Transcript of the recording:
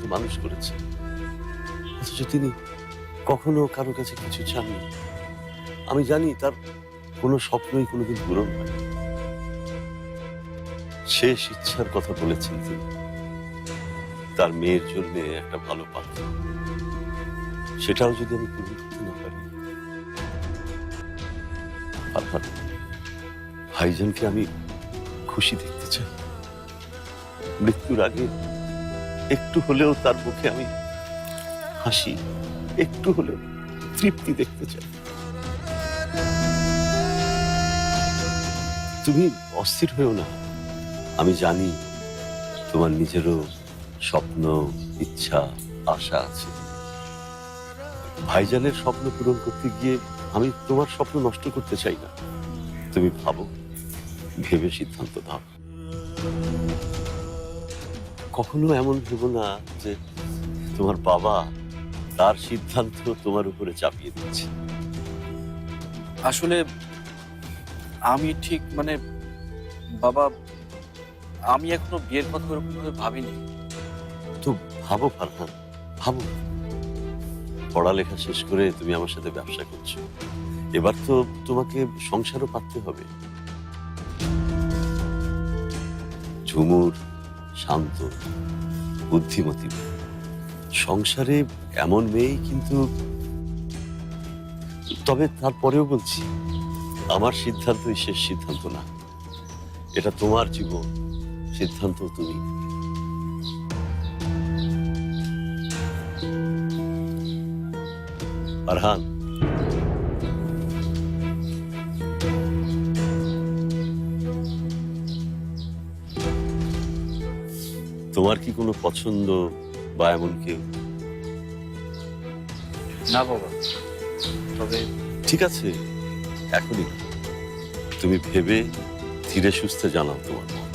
মতো মানুষ করেছে, অথচ তিনি কখনো কারো কাছে কিছু চাননি। আমি জানি তার কোনো স্বপ্নই কোনোদিন পূরণ হয়। শেষ ইচ্ছার কথা বলেছেন তিনি, তার মেয়ের জন্য একটা ভালো পাত্র। সেটাও যদি আমি পূরণ করতে না পারি, ফারহান, ভাইজানকে আমি খুশি দেখতে চাই। মৃত্যুর আগে একটু হলেও তার মুখে আমি হাসি, একটু হলেও তৃপ্তি দেখতে চাই। তুমি অস্থির হয়েও না। আমি জানি তোমার নিজেরও স্বপ্ন, ইচ্ছা, আশা আছে। ভাইজানের স্বপ্ন পূরণ করতে গিয়ে আমি তোমার স্বপ্ন নষ্ট করতে চাই না। তুমি ভাবো, ভেবে সিদ্ধান্ত দাও। কখনো এমন ভেবো না যে তোমার বাবা তার সিদ্ধান্ত তোমার উপরে চাপিয়ে দিচ্ছে। আসলে আমি ঠিক বাবা, আমি এখনো বিয়ের কথা ওরকম ভাবে ভাবিনি। তো ভাবো ফারহান, ভাবো। পড়ালেখা শেষ করে তুমি আমার সাথে ব্যবসা করছো, এবার তো তোমাকে সংসারও পাততে হবে। ঝুমুর শান্ত, বুদ্ধিমতী মেয়ে। সংসারে এমন মেয়েই কিন্তু। তবে তারপরেও বলছি, আমার সিদ্ধান্তই শেষ সিদ্ধান্ত না। এটা তোমার জীবন, সিদ্ধান্ত তুমি। ফারহান, তোমার কি কোনো পছন্দ বা এমন কেউ? না বাবা, তবে ঠিক আছে, এখনই তুমি ভেবে ধীরে সুস্থে জানাও তোমার মত।